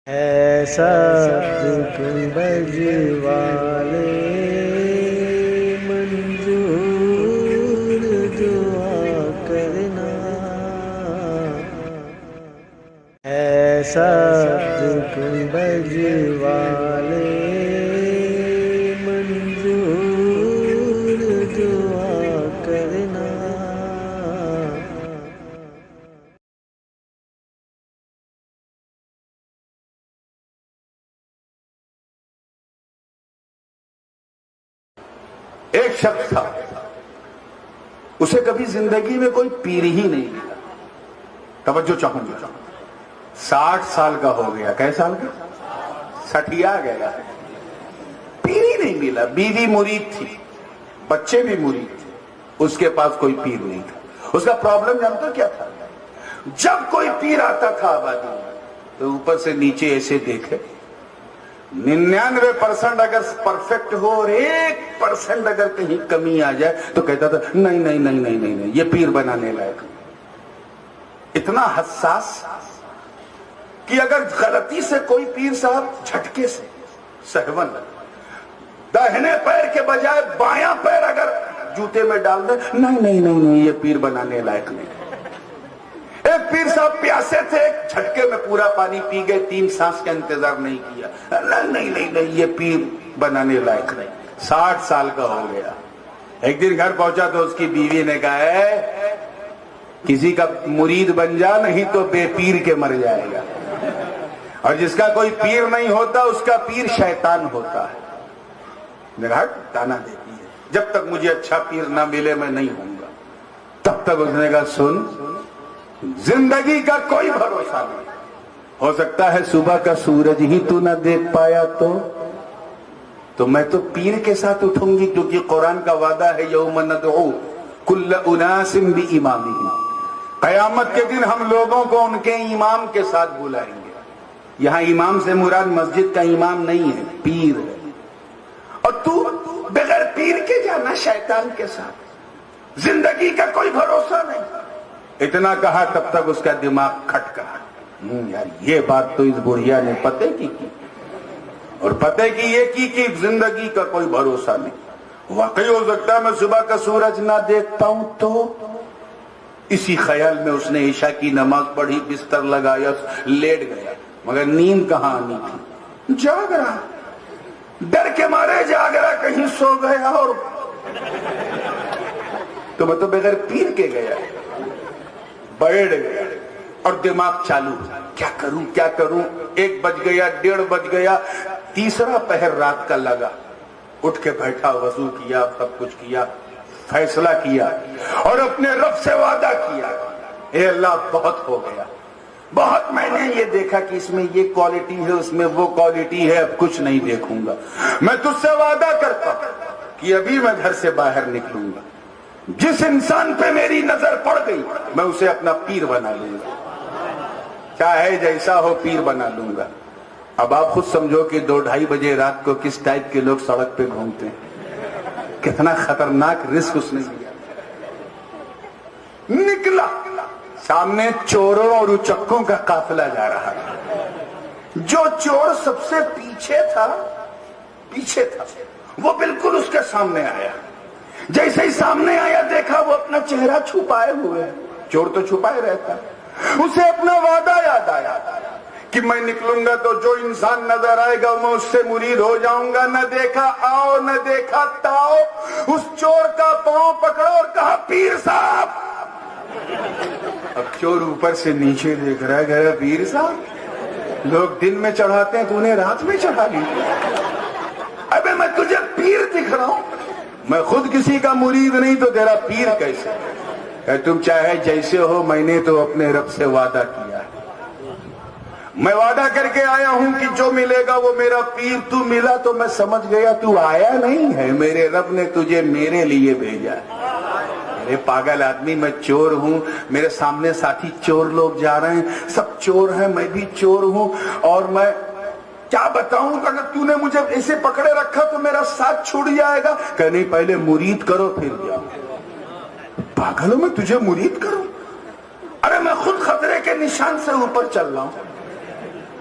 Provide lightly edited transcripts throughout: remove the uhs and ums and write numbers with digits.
ہے سبز گنبد والے منظور دعا کرنا، ہے سبز گنبد والے منظور دعا کرنا۔ ایک شخص تھا، اسے کبھی زندگی میں کوئی پیر ہی نہیں ملا۔ توجہ چاہوں گا، 60 سال کا ہو گیا۔ کئے سال کا؟ 60 آ گیا، پیر ہی نہیں ملا۔ بیوی مرید تھی، بچے بھی مرید تھے، اس کے پاس کوئی پیر نہیں تھا۔ اس کا پرابلم جانتا کیا تھا؟ جب کوئی پیر آتا تھا آبادی میں تو اوپر سے نیچے ایسے دیکھے، 99% اگر پرفیکٹ ہو اور 1% اگر کہیں کمی آ جائے تو کہتا تھا نہیں نہیں نہیں نہیں نہیں نہیں، یہ پیر بنانے لائق۔ اتنا حساس کہ اگر غلطی سے کوئی پیر صاحب جھٹکے سے سہون داہنے پیر کے بجائے بایاں پیر اگر جوتے میں ڈال دے، نہیں نہیں نہیں نہیں، یہ پیر بنانے لائق نہیں۔ ایک پیر صاحب پیاسے تھے، ایک جھٹکے میں پورا پانی پی گئے، 3 سانس کا انتظار نہیں کیا، نہیں نہیں نہیں نہیں، یہ پیر بنانے لائق نہیں۔ 60 سال کا ہو گیا۔ ایک دن گھر پہنچا تو اس کی بیوی نے کہا ہے کسی کا مرید بن جا، نہیں تو بے پیر کے مر جائے گا۔ اور جس کا کوئی پیر نہیں ہوتا اس کا پیر شیطان ہوتا ہے۔ تانا دیتی ہے، جب تک مجھے اچھا پیر نہ ملے میں نہیں ہوں گا۔ تب تک اس نے کہا سن، زندگی کا کوئی بھروسہ نہیں، ہو سکتا ہے صبح کا سورج ہی تو نہ دیکھ پایا تو میں تو پیر کے ساتھ اٹھوں گی، کیونکہ قرآن کا وعدہ ہے یوم ندعو کل اناس بامامہم، قیامت کے دن ہم لوگوں کو ان کے امام کے ساتھ بلائیں گے۔ یہاں امام سے مراد مسجد کا امام نہیں ہے، پیر ہے۔ اور تو بغیر پیر کے جانا شیطان کے ساتھ، زندگی کا کوئی بھروسہ نہیں۔ اتنا کہا تب تک اس کا دماغ کھٹکا، یار یہ بات تو اس بڑھیا نے پتے کی اور پتے کی یہ کی کہ زندگی کا کوئی بھروسہ نہیں۔ واقعی ہو سکتا ہے میں صبح کا سورج نہ دیکھ پاؤں تو۔ اسی خیال میں اس نے عشاء کی نماز پڑھی، بستر لگایا، لیٹ گیا، مگر نیند کہاں آنی تھی، جاگ رہا، ڈر کے مارے جاگ رہا، کہیں سو گیا اور تو میں تو بغیر پیر کے گیا، بیٹھ گیا اور دماغ چالو، کیا کروں کیا کروں۔ 1 بج گیا، 1:30 بج گیا، تیسرا پہر رات کا لگا، اٹھ کے بیٹھا، وضو کیا، سب کچھ کیا، فیصلہ کیا اور اپنے رب سے وعدہ کیا، اے اللہ بہت ہو گیا، بہت میں نے یہ دیکھا کہ اس میں یہ کوالٹی ہے، اس میں وہ کوالٹی ہے، اب کچھ نہیں دیکھوں گا۔ میں تجھ سے وعدہ کرتا ہوں کہ ابھی میں گھر سے باہر نکلوں گا، جس انسان پہ میری نظر پڑ گئی میں اسے اپنا پیر بنا لوں گا، چاہے جیسا ہو پیر بنا لوں گا۔ اب آپ خود سمجھو کہ 2-2:30 بجے رات کو کس ٹائپ کے لوگ سڑک پہ گھومتے ہیں، کتنا خطرناک رسک اس نے لیا۔ نکلا، سامنے چوروں اور اچکوں کا قافلہ جا رہا تھا۔ جو چور سب سے پیچھے تھا وہ بالکل اس کے سامنے آیا۔ جیسے ہی سامنے آیا دیکھا وہ اپنا چہرہ چھپائے ہوئے، چور تو چھپائے رہتا، اسے اپنا وعدہ یاد آیا کہ میں نکلوں گا تو جو انسان نظر آئے گا میں اس سے مرید ہو جاؤں گا۔ نہ دیکھا آؤ نہ دیکھا تاؤ، اس چور کا پاؤں پکڑا اور کہا پیر صاحب۔ اب چور اوپر سے نیچے دیکھ رہا ہے، کہہ رہا پیر صاحب لوگ دن میں چڑھاتے ہیں، تو نے رات میں چڑھا لی؟ ابے میں تجھے پیر دکھ رہا ہوں، میں خود کسی کا مرید نہیں تو تیرا پیر کیسے؟ کہ تم چاہے جیسے ہو، میں نے تو اپنے رب سے وعدہ کیا ہے، میں وعدہ کر کے آیا ہوں کہ جو ملے گا وہ میرا پیر۔ تو ملا تو میں سمجھ گیا تو آیا نہیں ہے، میرے رب نے تجھے میرے لیے بھیجا ہے۔ ارے پاگل آدمی، میں چور ہوں، میرے سامنے ساتھی چور لوگ جا رہے ہیں، سب چور ہیں، میں بھی چور ہوں، اور میں کیا بتاؤں، اگر تو نے مجھے ایسے پکڑے رکھا تو میرا ساتھ چھوٹ جائے گا۔ کہ نہیں، پہلے مرید کرو پھر جاؤ۔ پاگلوں، میں تجھے مرید کروں؟ ارے میں خود خطرے کے نشان سے اوپر چل رہا ہوں،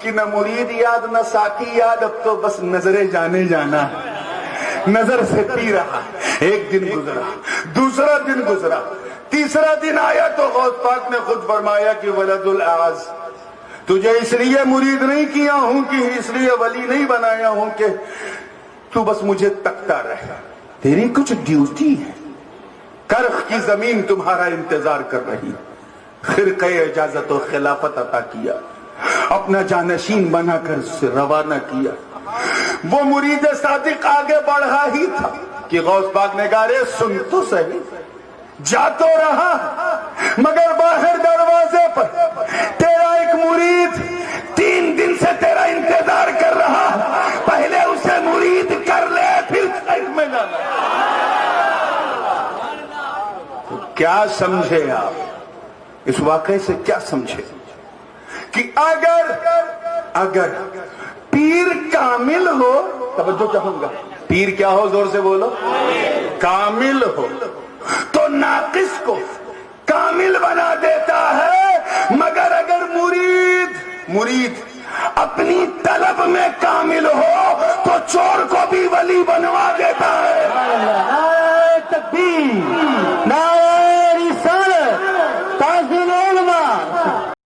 کہ نہ مرید یاد نہ ساقی یاد، اب تو بس نظر جانے جانا ہے، نظر سے پی رہا۔ ایک دن گزرا، دوسرا دن گزرا، تیسرا دن آیا تو غوث پاک نے خود فرمایا کہ ولد الاعز، تجھے اس لیے مرید نہیں کیا ہوں کہ اس لیے ولی نہیں بنایا ہوں کہ تو بس مجھے تکتا رہے، تیری کچھ ڈیوٹی ہے، کرخ کی زمین تمہارا انتظار کر رہی، خرقہ اجازت و خلافت عطا کیا، اپنا جانشین بنا کر اس سے روانہ کیا۔ وہ مرید صادق آگے بڑھا ہی تھا کہ غوث پاک نے کہا رے سن تو صحیح، جا تو رہا مگر باہر دروازے پر تیرا ایک مرید 3 دن سے تیرا انتظار کر رہا، پہلے اسے مرید کر لے پھر خیر میں جانا۔ کیا سمجھے آپ اس واقعے سے؟ کیا سمجھے کہ اگر پیر کامل ہو، توجہ چاہوں گا، پیر کیا ہو؟ زور سے بولو، کامل ہو تو ناقص کو کامل بنا دیتا ہے، مگر اگر مرید اپنی طلب میں کامل ہو تو چور کو بھی ولی بنوا دیتا ہے۔